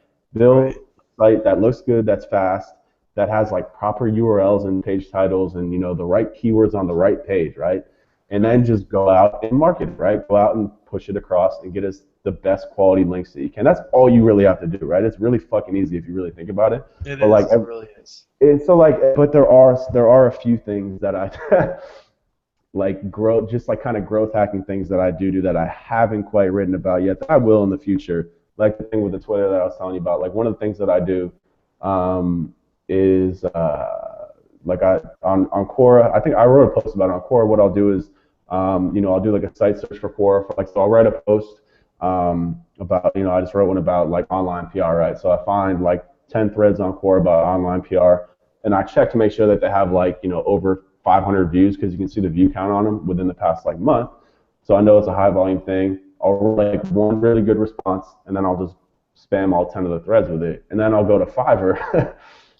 right,
build a site that looks good, that's fast, that has like proper URLs and page titles and the right keywords on the right page, right? And
right,
then just go out and market it, right? Go out and push it across and get us the best quality links that you can. That's all you really have to do, right? It's really fucking easy if you really think about it.
It
But like,
is. It really is.
it's so like, but there are a few things that I like growth, just like kind of growth hacking things that I do that I haven't quite written about yet that I will in the future. Like the thing with the Twitter that I was telling you about. Like one of the things that I do is like on Quora. I think I wrote a post about it on Quora. What I'll do is I'll do like a site search for Quora. So I'll write a post about I just wrote one about like online PR, right? So I find like 10 threads on Quora about online PR, and I check to make sure that they have like over 500 views because you can see the view count on them within the past like month. So I know it's a high volume thing. I'll write like one really good response, and then I'll just spam all 10 of the threads with it, and then I'll go to Fiverr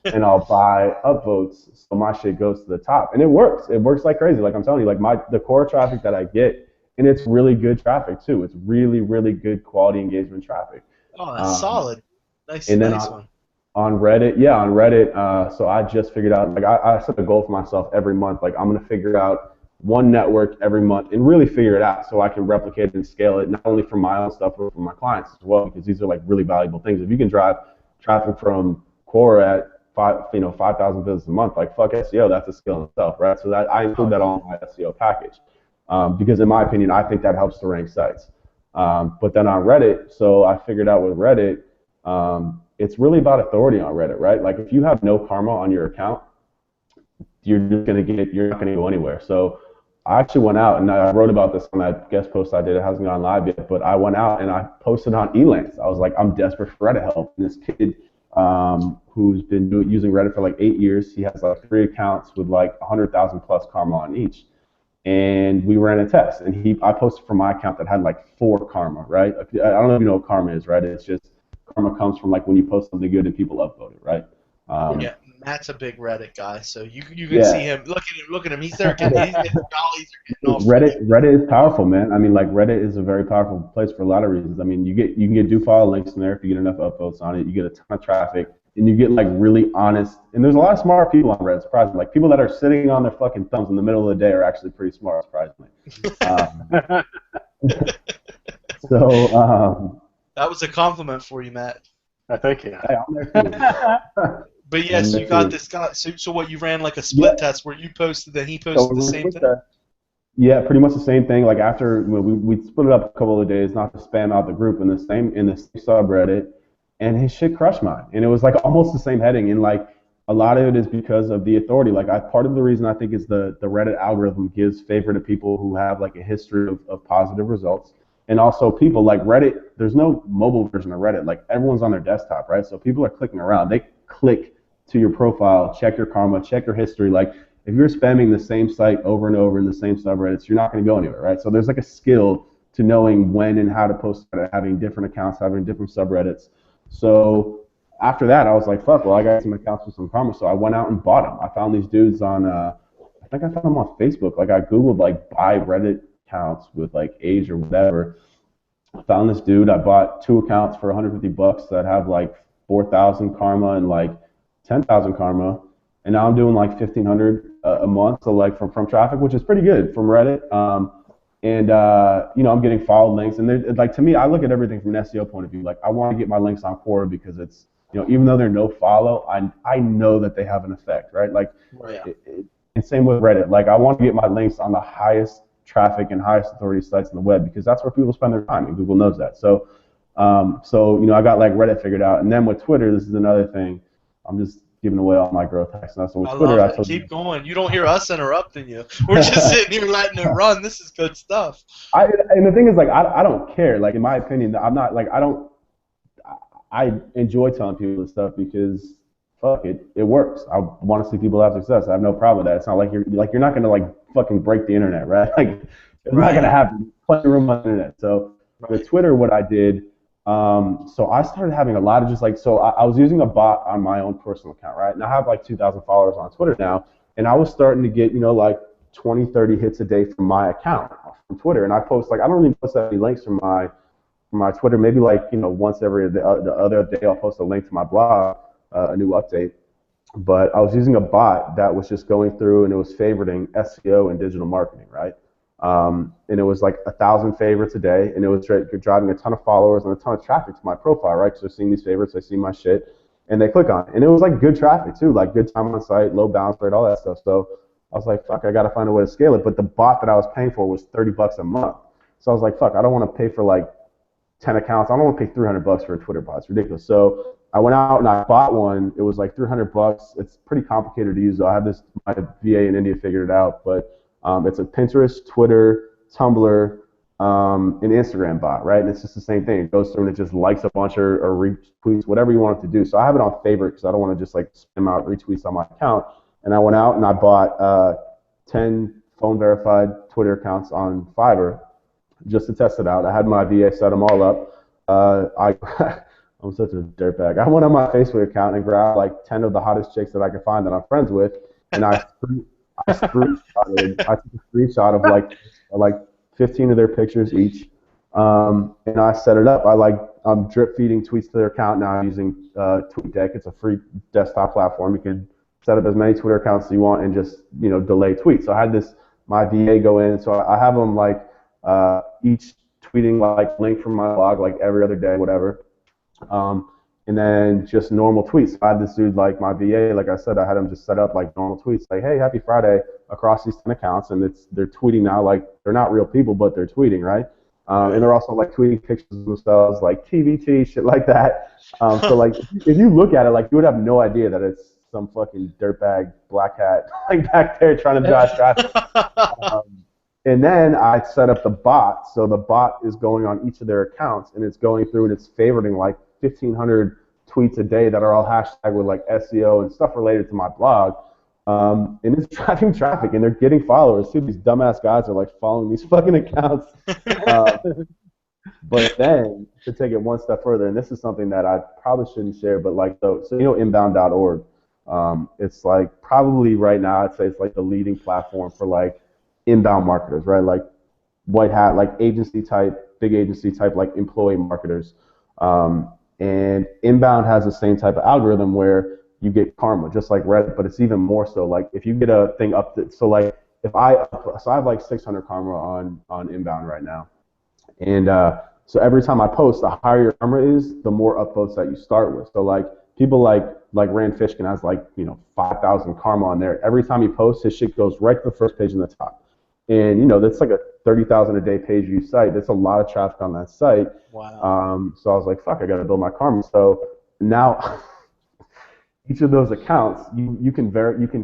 and I'll buy upvotes so my shit goes to the top, and it works. It works like crazy. Like I'm telling you, like the core traffic that I get, and it's really good traffic too. It's really really good quality engagement traffic.
Oh, that's solid. Nice,
And then
nice one.
on Reddit, yeah, on Reddit. So I just figured out, like, I set a goal for myself every month. Like, I'm gonna figure out one network every month and really figure it out so I can replicate it and scale it, not only for my own stuff but for my clients as well, because these are like really valuable things. If you can drive traffic from Quora at 5,000 visits a month, like fuck SEO, that's a skill in itself, right? So that I include that all in my SEO package, because in my opinion, I think that helps to rank sites. But then on Reddit, so I figured out with Reddit. It's really about authority on Reddit, right? Like if you have no karma on your account, you're not gonna go anywhere. So I actually went out and I wrote about this on that guest post I did. It hasn't gone live yet, but I went out and I posted on Elance. I was like, I'm desperate for Reddit help. And this kid who's been using Reddit for like 8 years, he has like 3 accounts with like 100,000 plus karma on each. And we ran a test, and I posted from my account that had like 4 karma, right? I don't know if you know what karma is, right? It's just karma comes from like when you post something good and people upvote it, right?
Yeah, Matt's a big Reddit guy, so you can
Yeah.
see him. Look at him. He's there getting dollies are getting off.
Reddit is powerful, man. I mean, like Reddit is a very powerful place for a lot of reasons. I mean, you can get do follow links in there if you get enough upvotes on it. You get a ton of traffic, and you get like really honest. And there's a lot of smart people on Reddit, surprisingly. Like people that are sitting on their fucking thumbs in the middle of the day are actually pretty smart, surprisingly.
That was a compliment for you, Matt.
Thank you.
Hey, I'm there too.
But yes, you got this guy. So what, you ran like a split test where you posted, then he posted the same thing?
Yeah, pretty much the same thing. Like after we split it up a couple of days, not to spam out the group in the same subreddit, and his shit crushed mine. And it was like almost the same heading. And like a lot of it is because of the authority. Like part of the reason I think is the Reddit algorithm gives favor to people who have like a history of positive results. And also people like Reddit, there's no mobile version of Reddit. Like everyone's on their desktop, right? So people are clicking around. They click to your profile, check your karma, check your history. Like if you're spamming the same site over and over in the same subreddits, you're not going to go anywhere, right? So there's like a skill to knowing when and how to post, having different accounts, having different subreddits. So after that, I was like, fuck, well, I got some accounts with some karma. So I went out and bought them. I found these dudes on, I think I found them on Facebook. Like I Googled like buy Reddit accounts with like age or whatever. I found this dude. I bought 2 accounts for $150 that have like 4,000 karma and like 10,000 karma, and now I'm doing like 1,500 a month. So like from traffic, which is pretty good from Reddit. I'm getting followed links, and like to me, I look at everything from an SEO point of view. Like I want to get my links on Quora because it's even though they're no follow, I know that they have an effect, right? Like, and same with Reddit. Like I want to get my links on the highest traffic and highest authority sites on the web because that's where people spend their time, and Google knows that. So I got like Reddit figured out, and then with Twitter, this is another thing. I'm just giving away all my growth hacks now. So with Twitter,
keep going. You don't hear us interrupting you. We're just sitting here letting it run. This is good stuff.
And the thing is, like, I don't care. Like in my opinion, I'm not like I enjoy telling people this stuff because fuck it works. I want to see people have success. I have no problem with that. It's not like you're not gonna like fucking break the internet, right? Like it's not gonna happen. Plenty of room on the internet. So with Twitter, what I did. So I started having a lot of just like, so I was using a bot on my own personal account, right? And I have like 2,000 followers on Twitter now. And I was starting to get, like 20, 30 hits a day from my account from Twitter. And I post like, I don't really post any links from my Twitter. Maybe like, once every the other day I'll post a link to my blog, a new update. But I was using a bot that was just going through and it was favoriting SEO and digital marketing, right? And it was like 1,000 favorites a day, and it was driving a ton of followers and a ton of traffic to my profile, right? So they're seeing these favorites, they see my shit, and they click on it. And it was like good traffic too, like good time on site, low bounce rate, all that stuff. So I was like, fuck, I got to find a way to scale it. But the bot that I was paying for was $30 a month. So I was like, fuck, I don't want to pay for like 10 accounts. I don't want to pay $300 for a Twitter bot. It's ridiculous. So I went out and I bought one. It was like $300. It's pretty complicated to use though. I have this, my VA in India figured it out, but it's a Pinterest, Twitter, Tumblr, an Instagram bot, right? And it's just the same thing. It goes through and it just likes a bunch or retweets, whatever you want it to do. So I have it on favorite because I don't want to just like spam out retweets on my account. And I went out and I bought 10 phone verified Twitter accounts on Fiverr just to test it out. I had my VA set them all up. I'm such a dirtbag. I went on my Facebook account and grabbed like 10 of the hottest chicks that I could find that I'm friends with, and I took a screenshot of like 15 of their pictures each, and I set it up. I'm drip feeding tweets to their account now using TweetDeck. It's a free desktop platform. You can set up as many Twitter accounts as you want and just delay tweets. So I had my VA go in, so I have them like each tweeting like link from my blog like every other day, whatever. And then just normal tweets. I had this dude, like my VA, like I said, I had him just set up like normal tweets, like, hey, happy Friday across these 10 accounts. And they're tweeting now, like they're not real people, but they're tweeting, right? And they're also like tweeting pictures of themselves, like TBT, shit like that. So like, if you look at it, like you would have no idea that it's some fucking dirtbag black hat like back there trying to drive traffic. And then I set up the bot. So the bot is going on each of their accounts and it's going through and it's favoriting like 1,500 tweets a day that are all hashtag with like SEO and stuff related to my blog. And it's driving traffic and they're getting followers too. These dumbass guys are like following these fucking accounts. But then to take it one step further, and this is something that I probably shouldn't share, but like, so inbound.org, it's like probably right now, I'd say it's like the leading platform for like inbound marketers, right? Like Whitehat, like agency type, big agency type, like employee marketers. And inbound has the same type of algorithm where you get karma, just like Reddit, but it's even more so. Like if you get a thing up, so like I have like 600 karma on inbound right now, and so every time I post, the higher your karma is, the more upvotes that you start with. So like people like Rand Fishkin has like 5,000 karma on there. Every time he posts, his shit goes right to the first page in the top. And that's like a 30,000 a day page view site. That's a lot of traffic on that site.
Wow.
So I was like, fuck, I got to build my karma. So now each of those accounts, you can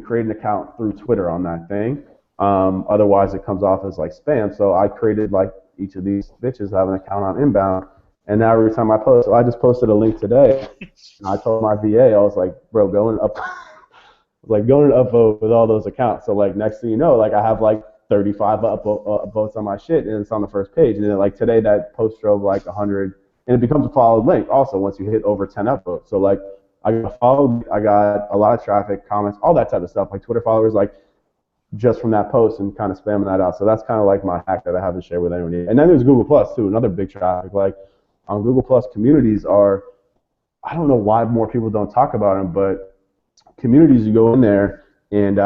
create an account through Twitter on that thing. Otherwise, it comes off as like spam. So I created like each of these bitches have an account on inbound. And now every time I post, so I just posted a link today. And I told my VA, I was like, bro, go and upvote with all those accounts. So like next thing you know, like I have like 35 upvotes on my shit, and it's on the first page. And then like today, that post drove like 100, and it becomes a followed link also once you hit over 10 upvotes. So like I got followed, I got a lot of traffic, comments, all that type of stuff, like Twitter followers, like just from that post and kind of spamming that out. So that's kind of like my hack that I haven't shared with anyone yet. And then there's Google Plus too, another big traffic. Like on Google Plus, communities are, I don't know why more people don't talk about them, but communities, you go in there and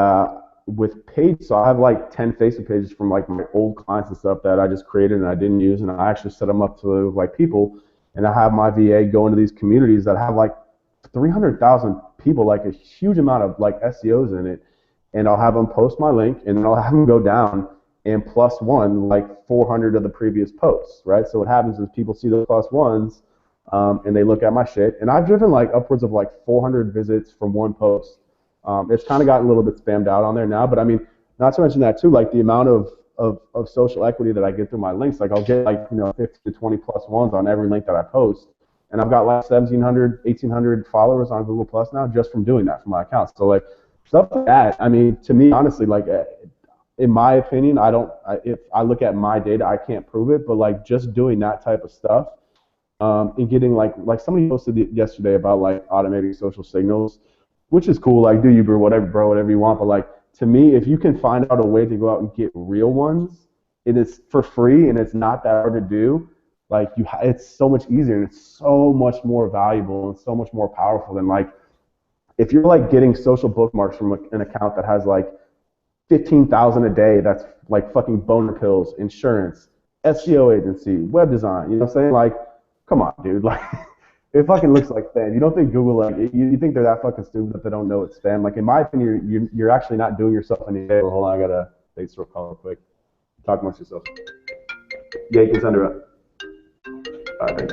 with page, so I have like 10 Facebook pages from like my old clients and stuff that I just created and I didn't use, and I actually set them up to like people, and I have my VA go into these communities that have like 300,000 people, like a huge amount of like SEOs in it, and I'll have them post my link, and then I'll have them go down and plus one like 400 of the previous posts, right? So what happens is people see the plus ones, and they look at my shit, and I've driven like upwards of like 400 visits from one post. It's kind of gotten a little bit spammed out on there now, but I mean, not to mention that too, like the amount of social equity that I get through my links, like I'll get like 50 to 20 plus ones on every link that I post, and I've got like 1,700, 1,800 followers on Google Plus now just from doing that for my account. So like stuff like that, I mean, to me, honestly, like in my opinion, if I look at my data, I can't prove it, but like just doing that type of stuff, and getting like somebody posted yesterday about like automating social signals, which is cool, like do you bro, whatever you want, but like to me, if you can find out a way to go out and get real ones, it is for free and it's not that hard to do, like it's so much easier and it's so much more valuable and so much more powerful than like if you're like getting social bookmarks from an account that has like 15,000 a day. That's like fucking boner pills, insurance, SEO agency, web design. You know what I'm saying? Like, come on, dude. Like, it fucking looks like spam. You don't think Google, like, you think they're that fucking stupid that they don't know it's spam? Like, in my opinion, you're actually not doing yourself any favor. Hold on, I gotta take this real call real quick. Talk amongst yourself. Yeah, you can send her up. All right.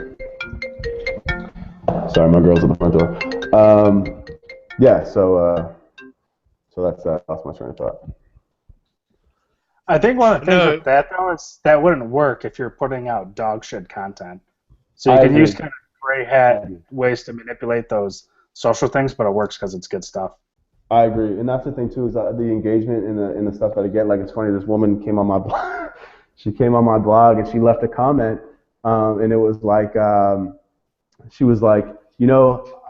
Sorry, my girl's at the front door. Yeah, so that's my train of thought.
I think one of the things with that, though, is that wouldn't work if you're putting out dog shit content. So you can use kind of gray hat ways to manipulate those social things, but it works because it's good stuff.
I agree, and that's the thing too, is the engagement in the stuff that I get. Like, it's funny, this woman came on my blog. She came on my blog and she left a comment, and it was like, she was like, you know,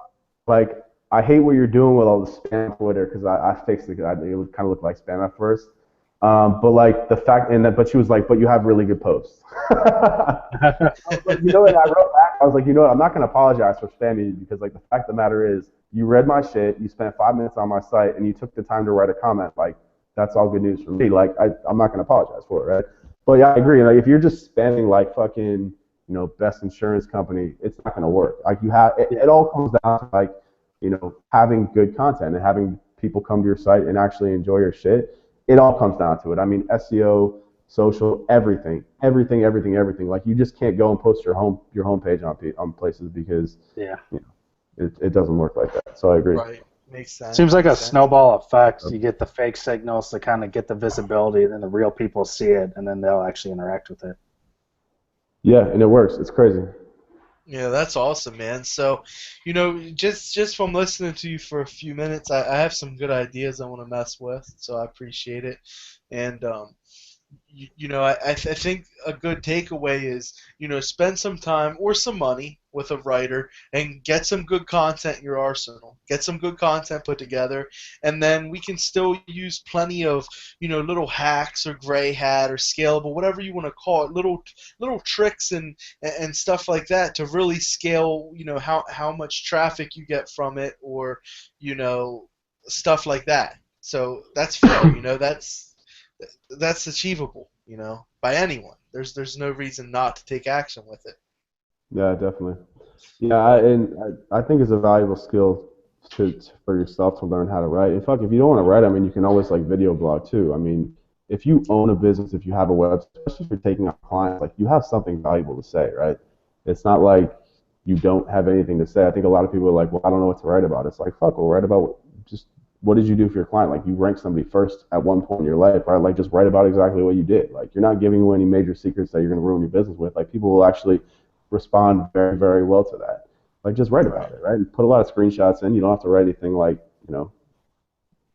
like, I hate what you're doing with all the spam on Twitter, because I fixed it. It kind of looked like spam at first. But like the fact, but she was like, but you have really good posts. I was like, you know what? I wrote back. I was like, you know what? I'm not gonna apologize for spamming you, because like the fact of the matter is, you read my shit, you spent 5 minutes on my site, and you took the time to write a comment. Like, that's all good news for me. Like, I'm not gonna apologize for it, right? But yeah, I agree. Like, if you're just spamming like fucking, best insurance company, it's not gonna work. Like, it all comes down to like, having good content and having people come to your site and actually enjoy your shit. It all comes down to it. I mean, SEO, social, everything. Like, you just can't go and post your homepage on places, because it doesn't work like that. So I agree.
Right. Makes sense.
Seems like a snowball effect. You get the fake signals to kind of get the visibility, and then the real people see it, and then they'll actually interact with it.
Yeah, and it works. It's crazy.
Yeah, that's awesome, man. So, just from listening to you for a few minutes, I have some good ideas I want to mess with, so I appreciate it. And, I think a good takeaway is, spend some time or some money with a writer and get some good content in your arsenal. Get some good content put together, and then we can still use plenty of, little hacks or gray hat or scalable, whatever you want to call it, little tricks and stuff like that to really scale, how much traffic you get from it, or, stuff like that. So that's fair, that's achievable, by anyone. There's no reason not to take action with it.
Yeah, definitely. Yeah, I think it's a valuable skill for yourself to learn how to write. In fact, if you don't want to write, I mean, you can always like video blog too. I mean, if you own a business, if you have a website, especially if you're taking on clients, like, you have something valuable to say, right? It's not like you don't have anything to say. I think a lot of people are like, well, I don't know what to write about. It's like, fuck, well, write about just what did you do for your client? Like, you ranked somebody first at one point in your life, right? Like, just write about exactly what you did. Like, you're not giving away any major secrets that you're going to ruin your business with. Like, people will actually respond very, very well to that. Like, just write about it, right? And put a lot of screenshots in. You don't have to write anything like,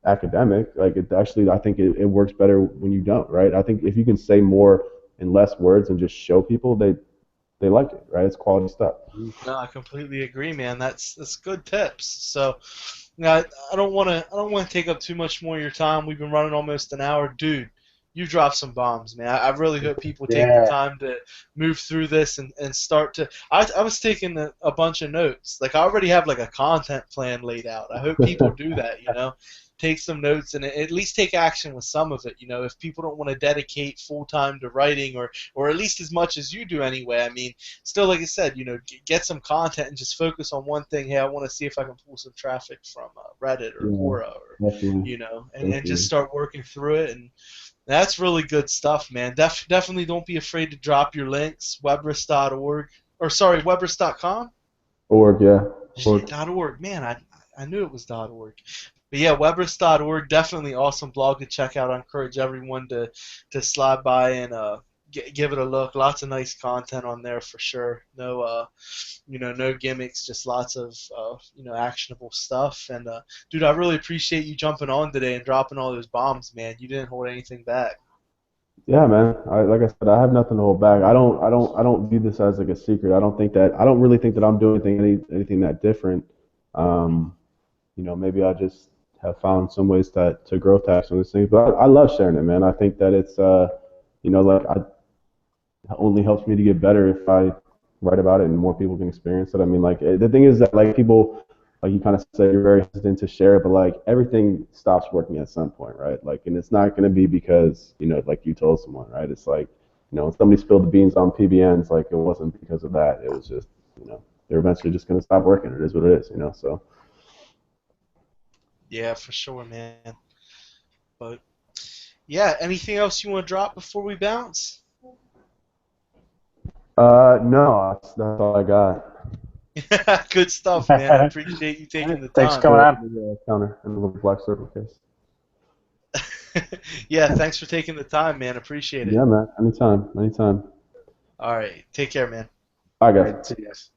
academic. Like, it actually, I think it works better when you don't, right? I think if you can say more in less words and just show people, they like it, right? It's quality stuff.
No, I completely agree, man. That's good tips. So, I don't want to take up too much more of your time. We've been running almost an hour, dude. You dropped some bombs, man. I really hope people take the time to move through this and start to. I was taking a bunch of notes. Like, I already have like a content plan laid out. I hope people do that. Take some notes and at least take action with some of it. If people don't want to dedicate full time to writing, or at least as much as you do anyway. I mean, still, like I said, get some content and just focus on one thing. Hey, I want to see if I can pull some traffic from Reddit or Quora, or and just start working through it. And that's really good stuff, man. Definitely don't be afraid to drop your links. Webrist.org, or sorry, Webrist.com.
Org, yeah.
.org, man. I knew it was .org. But yeah, Webrist.org, definitely awesome blog to check out. I encourage everyone to slide by and give it a look. Lots of nice content on there for sure. No, no gimmicks, just lots of actionable stuff. And dude, I really appreciate you jumping on today and dropping all those bombs, man. You didn't hold anything back.
Yeah, man. Like I said, I have nothing to hold back. I don't view this as like a secret. I don't really think that I'm doing anything that different. Maybe I just have found some ways to growth hack some of these things. But I love sharing it, man. I think that it's it only helps me to get better if I write about it and more people can experience it. I mean, like, the thing is that, like, people like you kind of said, you're very hesitant to share it, but like everything stops working at some point, right? Like, and it's not going to be because, like you told someone, right? It's like, when somebody spilled the beans on PBNs, like it wasn't because of that. It was just, they're eventually just going to stop working. It is what it is, so.
Yeah, for sure, man. But yeah, anything else you want to drop before we bounce?
No, that's all I got.
Good stuff, man. I appreciate you taking the
Thanks for
time.
coming on.
Counter in the little black circle case.
Yeah, thanks for taking the time, man. Appreciate it.
Yeah, man. Anytime.
All right. Take care, man.
Bye,
All
guys.
right, see you guys.